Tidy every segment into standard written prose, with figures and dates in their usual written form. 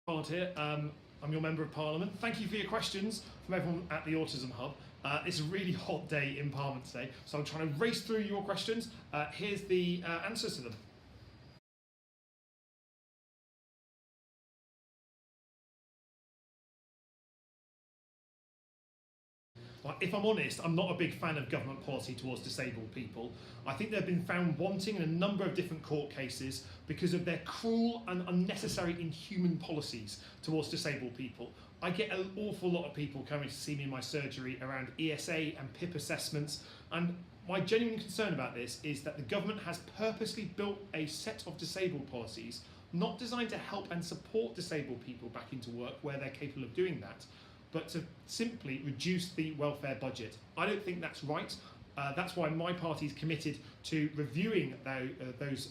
Pollard here. I'm your Member of Parliament. Thank you for your questions from everyone at the Autism Hub. It's a really hot day in Parliament today, so I'm trying to race through your questions. Here's the answers to them. If I'm honest, I'm not a big fan of government policy towards disabled people. I think they've been found wanting in a number of different court cases because of their cruel and unnecessary inhuman policies towards disabled people. I get an awful lot of people coming to see me in my surgery around ESA and PIP assessments, and my genuine concern about this is that the government has purposely built a set of disabled policies not designed to help and support disabled people back into work where they're capable of doing that, but to simply reduce the welfare budget. I don't think that's right. That's why my party is committed to reviewing those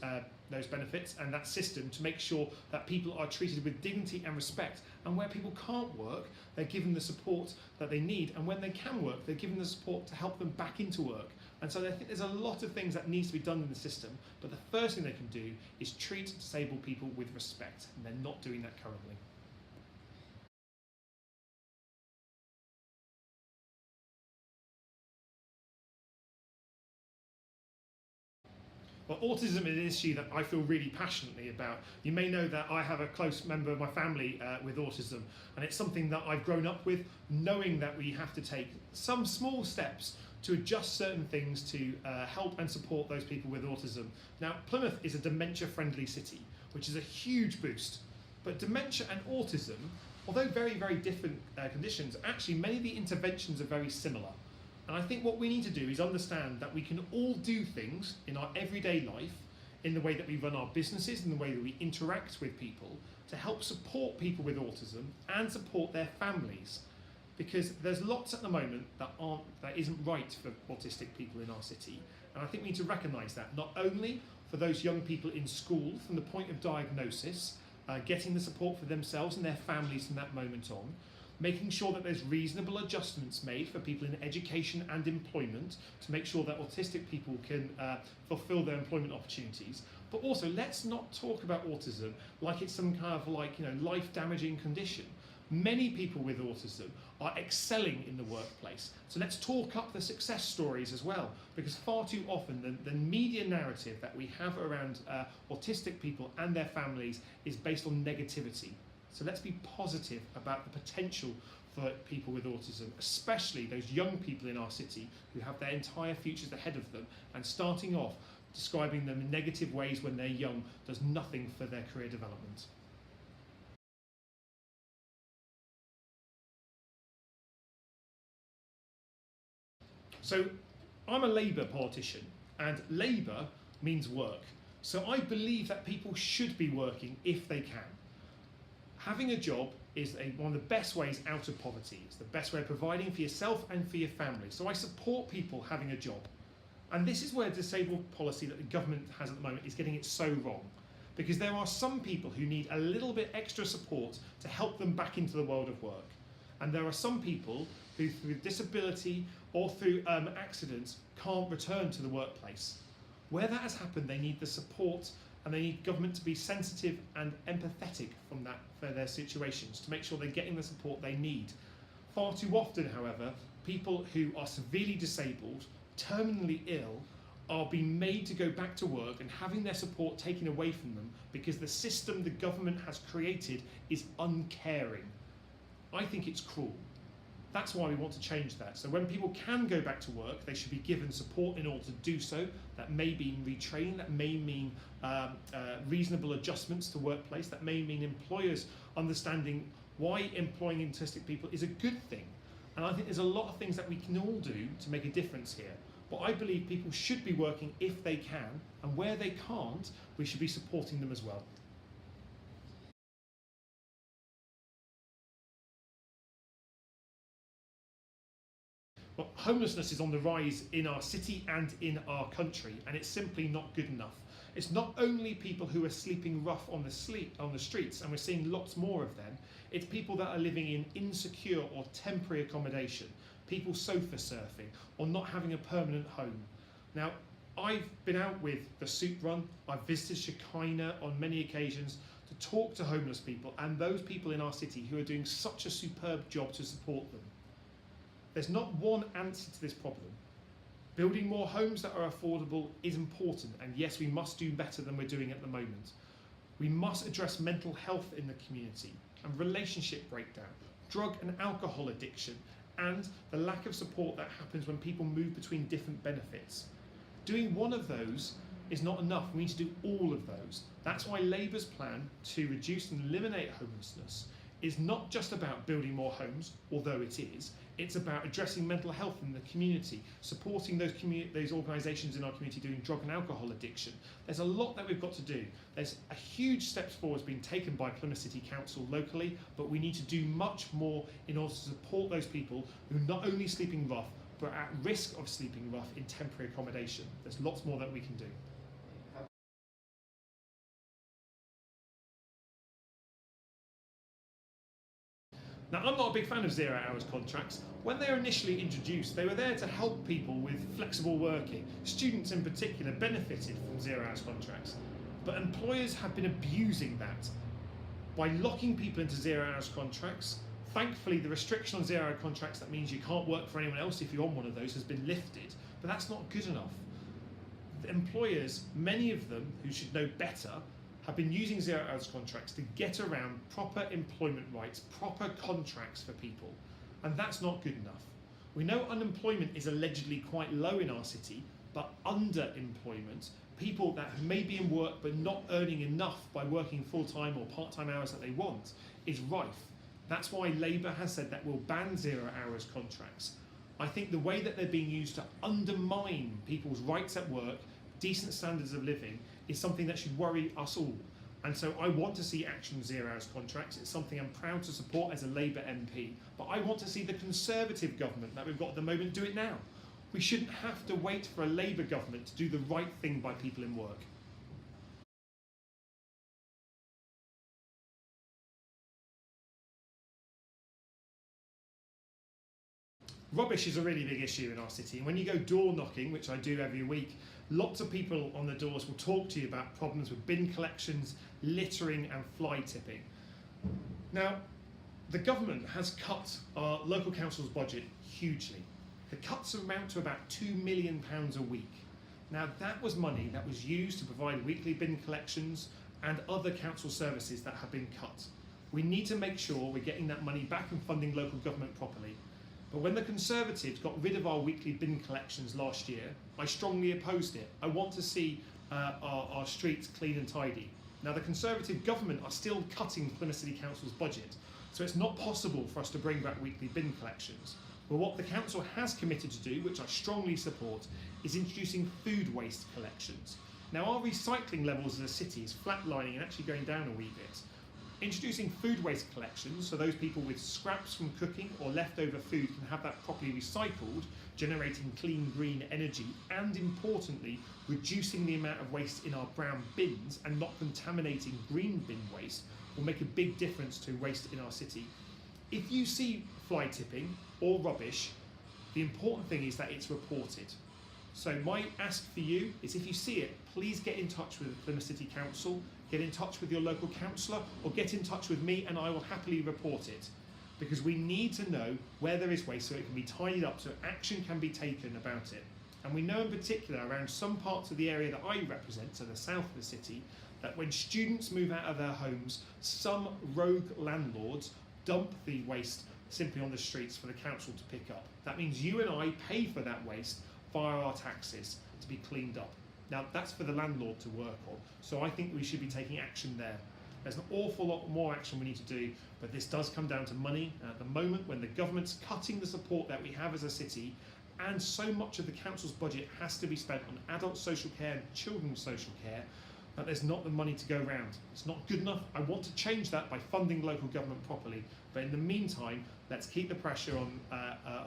benefits and that system to make sure that people are treated with dignity and respect, and where people can't work, they're given the support that they need, and when they can work, they're given the support to help them back into work. And so I think there's a lot of things that needs to be done in the system, but the first thing they can do is treat disabled people with respect, and they're not doing that currently. Well, autism is an issue that I feel really passionately about. You may know that I have a close member of my family with autism, and it's something that I've grown up with, knowing that we have to take some small steps to adjust certain things to help and support those people with autism. Now, Plymouth is a dementia-friendly city, which is a huge boost. But dementia and autism, although very, very different conditions, actually many of the interventions are very similar. And I think what we need to do is understand that we can all do things in our everyday life, in the way that we run our businesses, in the way that we interact with people, to help support people with autism and support their families. Because there's lots at the moment that isn't right for autistic people in our city. And I think we need to recognise that, not only for those young people in school from the point of diagnosis, getting the support for themselves and their families from that moment on, making sure that there's reasonable adjustments made for people in education and employment to make sure that autistic people can fulfill their employment opportunities. But also, let's not talk about autism like it's some kind of life-damaging condition. Many people with autism are excelling in the workplace. So let's talk up the success stories as well, because far too often the media narrative that we have around autistic people and their families is based on negativity. So let's be positive about the potential for people with autism, especially those young people in our city who have their entire futures ahead of them, and starting off describing them in negative ways when they're young does nothing for their career development. So I'm a Labour politician, and Labour means work. So I believe that people should be working if they can. Having a job is one of the best ways out of poverty. It's the best way of providing for yourself and for your family. So I support people having a job. And this is where disabled policy that the government has at the moment is getting it so wrong. Because there are some people who need a little bit extra support to help them back into the world of work. And there are some people who, through disability or through accidents, can't return to the workplace. Where that has happened, they need the support, and they need government to be sensitive and empathetic from that for their situations to make sure they're getting the support they need. Far too often, however, people who are severely disabled, terminally ill, are being made to go back to work and having their support taken away from them because the system the government has created is uncaring. I think it's cruel. That's why we want to change that. So when people can go back to work, they should be given support in order to do so. That may mean retraining, that may mean reasonable adjustments to workplace, that may mean employers understanding why employing autistic people is a good thing. And I think there's a lot of things that we can all do to make a difference here. But I believe people should be working if they can, and where they can't, we should be supporting them as well. Well, homelessness is on the rise in our city and in our country, and it's simply not good enough. It's not only people who are sleeping rough on the streets, and we're seeing lots more of them. It's people that are living in insecure or temporary accommodation, people sofa surfing, or not having a permanent home. Now, I've been out with the Soup Run, I've visited Shekinah on many occasions to talk to homeless people and those people in our city who are doing such a superb job to support them. There's not one answer to this problem. Building more homes that are affordable is important, and yes, we must do better than we're doing at the moment. We must address mental health in the community and relationship breakdown, drug and alcohol addiction, and the lack of support that happens when people move between different benefits. Doing one of those is not enough. We need to do all of those. That's why Labour's plan to reduce and eliminate homelessness is not just about building more homes, although it is. It's about addressing mental health in the community, supporting those organisations in our community doing drug and alcohol addiction. There's a lot that we've got to do. There's a huge steps forward being taken by Plymouth City Council locally, but we need to do much more in order to support those people who are not only sleeping rough, but at risk of sleeping rough in temporary accommodation. There's lots more that we can do. Now, I'm not a big fan of 0 hours contracts. When they were initially introduced, they were there to help people with flexible working. Students in particular benefited from 0 hours contracts. But employers have been abusing that by locking people into 0 hours contracts. Thankfully, the restriction on 0 hour contracts, that means you can't work for anyone else if you're on one of those, has been lifted. But that's not good enough. The employers, many of them who should know better, have been using 0 hours contracts to get around proper employment rights, proper contracts for people, and that's not good enough. We know unemployment is allegedly quite low in our city, but underemployment, people that may be in work but not earning enough by working full-time or part-time hours that they want, is rife. That's why Labour has said that we'll ban 0 hours contracts. I think the way that they're being used to undermine people's rights at work, decent standards of living, is something that should worry us all. And so I want to see action 0 hours contracts. It's something I'm proud to support as a Labour MP, but I want to see the Conservative government that we've got at the moment do it now. We shouldn't have to wait for a Labour government to do the right thing by people in work. Rubbish is a really big issue in our city. And when you go door knocking, which I do every week, lots of people on the doors will talk to you about problems with bin collections, littering and fly tipping. Now, the government has cut our local council's budget hugely. The cuts amount to about £2 million a week. Now, that was money that was used to provide weekly bin collections and other council services that have been cut. We need to make sure we're getting that money back and funding local government properly. But when the Conservatives got rid of our weekly bin collections last year, I strongly opposed it. I want to see our streets clean and tidy. Now, the Conservative government are still cutting Plymouth City Council's budget, so it's not possible for us to bring back weekly bin collections. But what the council has committed to do, which I strongly support, is introducing food waste collections. Now, our recycling levels as a city is flatlining and actually going down a wee bit. Introducing food waste collections, so those people with scraps from cooking or leftover food can have that properly recycled, generating clean green energy, and importantly, reducing the amount of waste in our brown bins and not contaminating green bin waste, will make a big difference to waste in our city. If you see fly tipping or rubbish, the important thing is that it's reported. So my ask for you is, if you see it, please get in touch with the Plymouth City Council, get in touch with your local councillor, or get in touch with me and I will happily report it. Because we need to know where there is waste so it can be tidied up, so action can be taken about it. And we know in particular around some parts of the area that I represent, so the south of the city, that when students move out of their homes, some rogue landlords dump the waste simply on the streets for the council to pick up. That means you and I pay for that waste via our taxes to be cleaned up. Now, that's for the landlord to work on, so I think we should be taking action there. There's an awful lot more action we need to do, but this does come down to money. And at the moment, when the government's cutting the support that we have as a city, and so much of the council's budget has to be spent on adult social care and children's social care, that there's not the money to go around. It's not good enough. I want to change that by funding local government properly. But in the meantime, let's keep the pressure on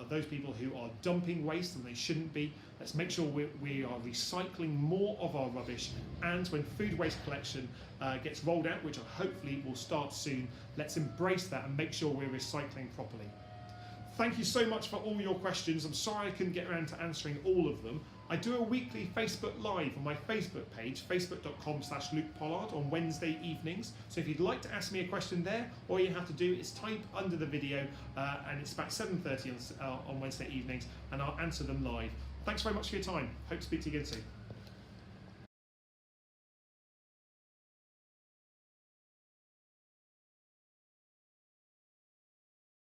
those people who are dumping waste and they shouldn't be. Let's make sure we are recycling more of our rubbish. And when food waste collection gets rolled out, which hopefully will start soon, let's embrace that and make sure we're recycling properly. Thank you so much for all your questions. I'm sorry I couldn't get around to answering all of them, I do a weekly Facebook Live on my Facebook page, facebook.com/Luke Pollard, on Wednesday evenings. So if you'd like to ask me a question there, all you have to do is type under the video, and it's about 7:30 on Wednesday evenings, and I'll answer them live. Thanks very much for your time. Hope to speak to you again soon.